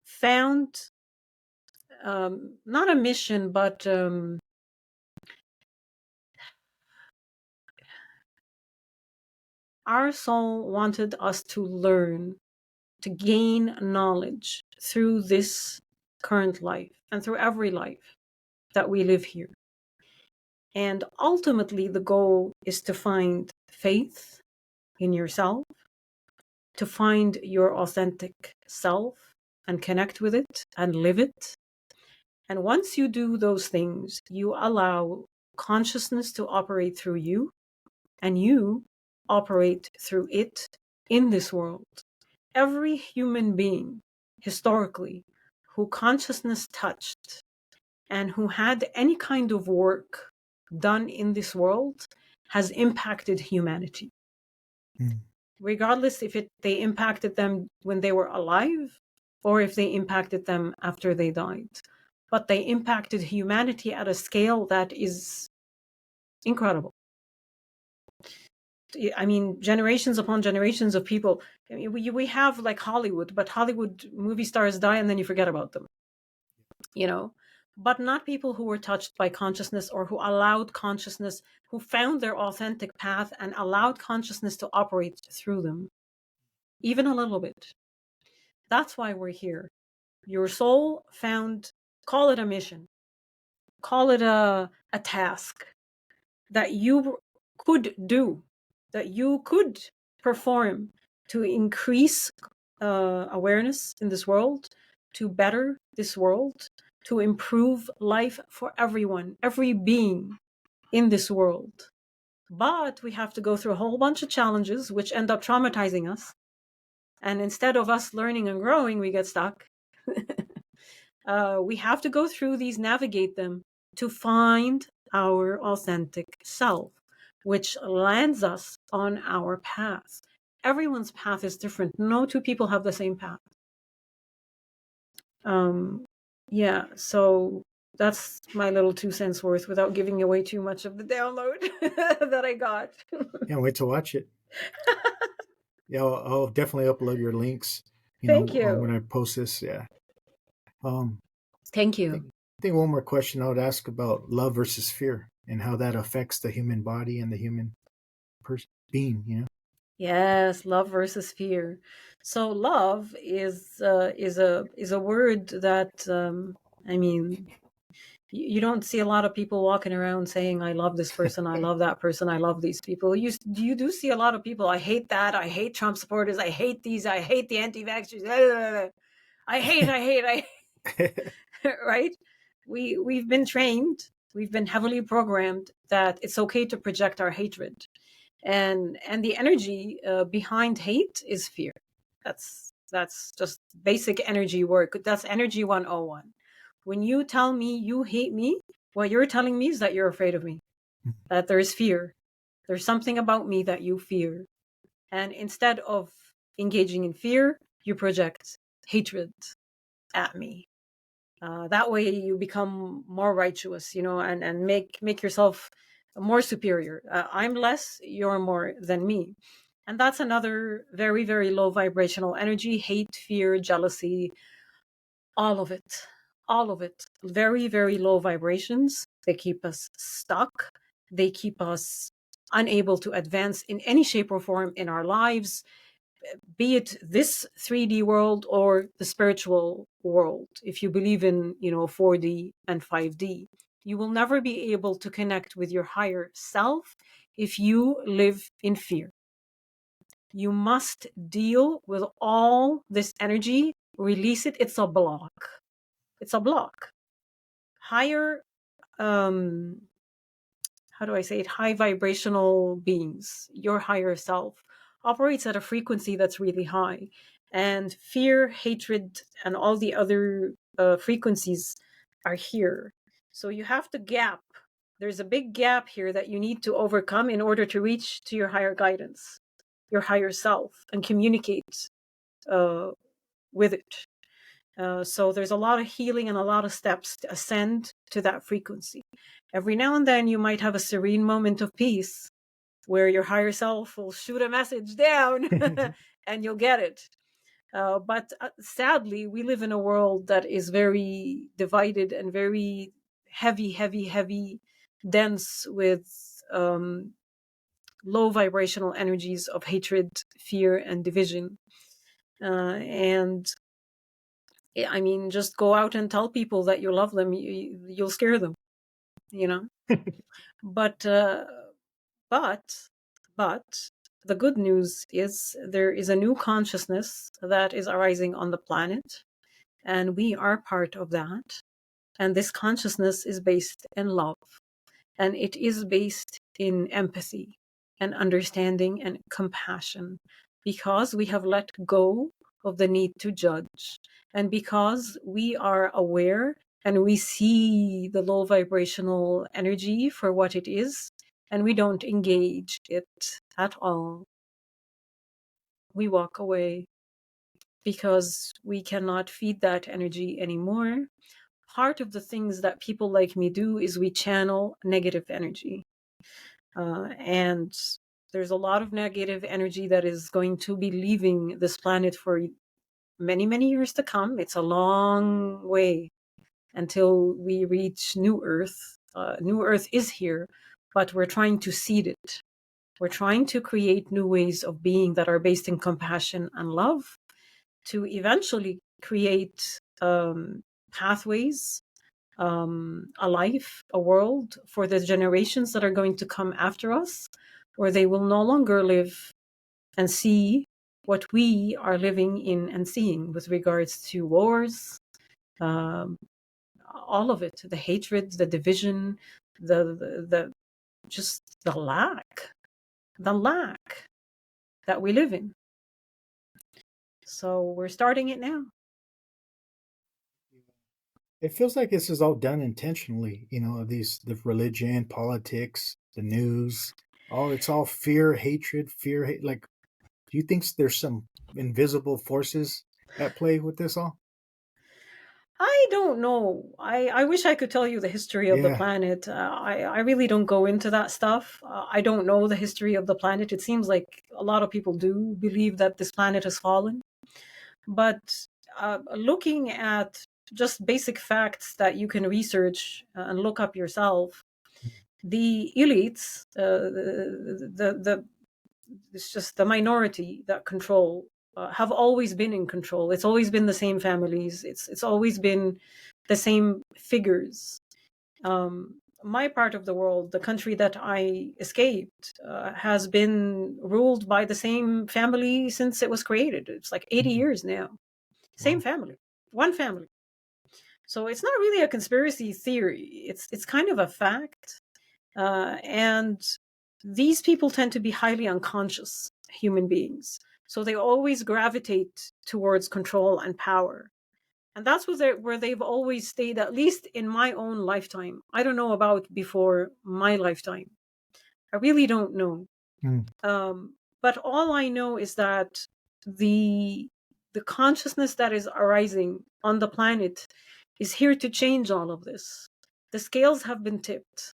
found not a mission, but our soul wanted us to learn, to gain knowledge through this current life and through every life that we live here. And ultimately, the goal is to find faith in yourself, to find your authentic self and connect with it and live it. And once you do those things, you allow consciousness to operate through you, and you operate through it in this world. Every human being, historically, who consciousness touched and who had any kind of work done in this world has impacted humanity. Regardless if they impacted them when they were alive or if they impacted them after they died. But they impacted humanity at a scale that is incredible. I mean, generations upon generations of people. I mean, we have like Hollywood, but Hollywood movie stars die and then you forget about them. But not people who were touched by consciousness or who allowed consciousness, who found their authentic path and allowed consciousness to operate through them. even a little bit. That's why we're here. Your soul found, call it a mission, call it a task that you could do, that you could perform to increase awareness in this world, to better this world, to improve life for everyone, every being in this world. But we have to go through a whole bunch of challenges which end up traumatizing us. And instead of us learning and growing, we get stuck. We have to go through these, navigate them to find our authentic self, which lands us on our path. Everyone's path is different. No two people have the same path. Yeah, so that's my little 2 cents worth without giving away too much of the download that I got. Can't wait to watch it. Yeah, I'll definitely upload your links. Thank you. When I post this. Yeah. Thank I you. think one more question I would ask about love versus fear and how that affects the human body and the human being. Yes, love versus fear. So love is a word that I mean, you don't see a lot of people walking around saying, I love this person, I love that person, I love these people. You do see a lot of people, I hate that, I hate Trump supporters, I hate these, I hate the anti-vaxxers, I hate, right? We've been trained, we've been heavily programmed that it's okay to project our hatred. And the energy behind hate is fear. That's just basic energy work. That's energy 101. When you tell me you hate me, what you're telling me is that you're afraid of me, that there is fear. There's something about me that you fear. And instead of engaging in fear, you project hatred at me. That way you become more righteous, and make yourself more superior. I'm less, you're more than me. And that's another very, very low vibrational energy: hate, fear, jealousy, all of it. All of it. Very, very low vibrations. They keep us stuck. They keep us unable to advance in any shape or form in our lives, be it this 3D world or the spiritual world. If you believe in 4D and 5D, you will never be able to connect with your higher self if you live in fear. You must deal with all this energy, release it. It's a block. It's a block. Higher, how do I say it? High vibrational beings, your higher self, operates at a frequency that's really high. And fear, hatred, and all the other frequencies are here. So you have to gap. There's a big gap here that you need to overcome in order to reach to your higher guidance, your higher self, and communicate with it. So there's a lot of healing and a lot of steps to ascend to that frequency. Every now and then you might have a serene moment of peace where your higher self will shoot a message down and you'll get it. But sadly, we live in a world that is very divided and very heavy, dense with low vibrational energies of hatred, fear, and division. And I mean, just go out and tell people that you love them. You'll scare them, But the good news is there is a new consciousness that is arising on the planet, and we are part of that. And this consciousness is based in love, and it is based in empathy and understanding and compassion, because we have let go of the need to judge, and because we are aware and we see the low vibrational energy for what it is, and we don't engage it at all. We walk away because we cannot feed that energy anymore. Part of the things that people like me do is we channel negative energy. And there's a lot of negative energy that is going to be leaving this planet for many, many years to come. It's a long way until we reach New Earth. New Earth is here, but we're trying to seed it. We're trying to create new ways of being that are based in compassion and love to eventually create pathways, a life, a world for the generations that are going to come after us, where they will no longer live and see what we are living in and seeing with regards to wars, um, all of it, the hatred, the division, the just the lack that we live in. So we're starting it now. It feels like this is all done intentionally, the religion, politics, the news, it's all fear, hatred, like, do you think there's some invisible forces at play with this all? I don't know. I wish I could tell you the history of the Yeah. planet. I really don't go into that stuff. I don't know the history of the planet. It seems like a lot of people do believe that this planet has fallen. But looking at just basic facts that you can research and look up yourself, the elites, it's just the minority that control, have always been in control. It's always been the same families. It's always been the same figures. My part of the world, the country that I escaped, has been ruled by the same family since it was created. It's like 80 years now. Same Wow. family, one family. So it's not really a conspiracy theory. It's kind of a fact. And these people tend to be highly unconscious human beings. So they always gravitate towards control and power. And that's where they've always stayed, at least in my own lifetime. I don't know about before my lifetime. I really don't know. Mm. But all I know is that the consciousness that is arising on the planet is here to change all of this. The scales have been tipped.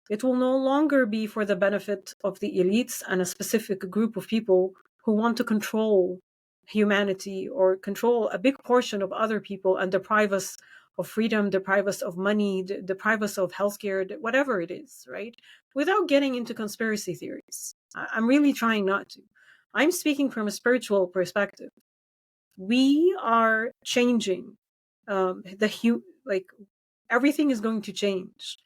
It will no longer be for the benefit of the elites and a specific group of people who want to control humanity or control a big portion of other people and deprive us of freedom, deprive us of money, deprive us of healthcare, whatever it is, right? Without getting into conspiracy theories. I'm really trying not to. I'm speaking from a spiritual perspective. We are changing. Like everything is going to change.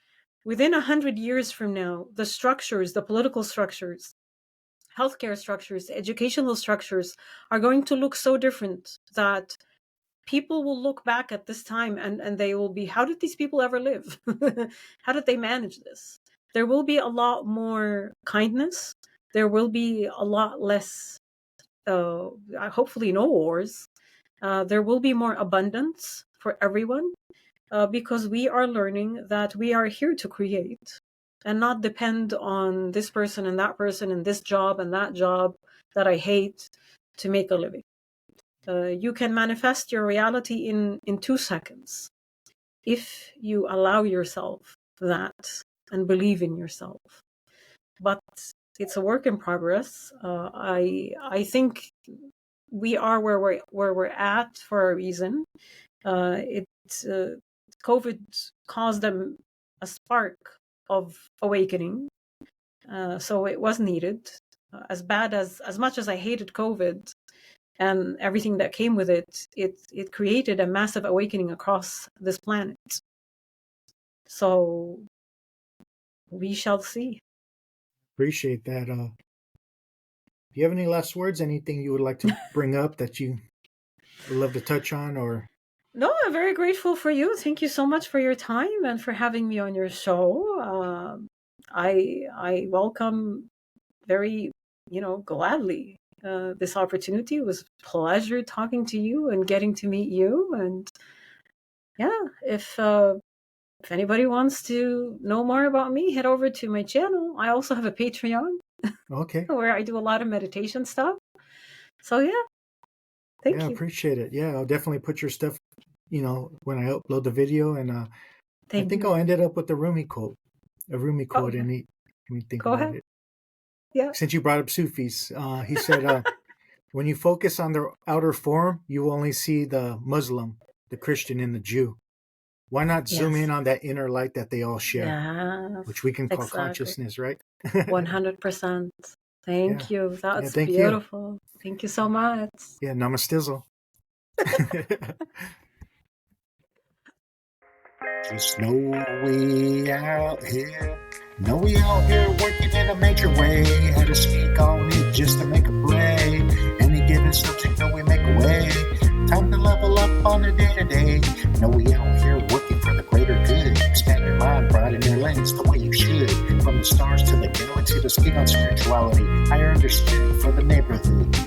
Within 100 years from now, the structures, the political structures, healthcare structures, educational structures are going to look so different that people will look back at this time and they will be, how did these people ever live? How did they manage this? There will be a lot more kindness. There will be a lot less, hopefully no wars. There will be more abundance for everyone. Because we are learning that we are here to create and not depend on this person and that person and this job and that job that I hate to make a living. You can manifest your reality in 2 seconds if you allow yourself that and believe in yourself. But it's a work in progress. I think we are where we're at for a reason. COVID caused them a spark of awakening, so it was needed. As much as I hated COVID and everything that came with it, it created a massive awakening across this planet. So we shall see. Appreciate that. Do you have any last words? Anything you would like to bring up that you would love to touch on, or? No, I'm very grateful for you. Thank you so much for your time and for having me on your show. I welcome very, gladly this opportunity. It was a pleasure talking to you and getting to meet you. And yeah, if anybody wants to know more about me, head over to my channel. I also have a Patreon. Okay. Where I do a lot of meditation stuff. So yeah, thank you. Appreciate it. Yeah, I'll definitely put your stuff, when I upload the video, and I think you. I'll end it up with a Rumi quote. A Rumi quote, Okay. and let me think Go about ahead. it. Yeah. Since you brought up Sufis, he said, when you focus on their outer form, you will only see the Muslim, the Christian, and the Jew. Why not zoom in on that inner light that they all share, Yes, which we can call exactly. consciousness, right? 100%. Thank you. That's Thank you. beautiful. Thank you so much. Yeah, namastizzle. Just know we out here. Know we out here working in a major way. Had to speak on it just to make a play. Any given subject, know we make a way. Time to level up on the day-to-day. Know we out here working for the greater good. Expand your mind, broaden your lens the way you should. From the stars to the galaxy to speak on spirituality. Higher understanding for the neighborhood.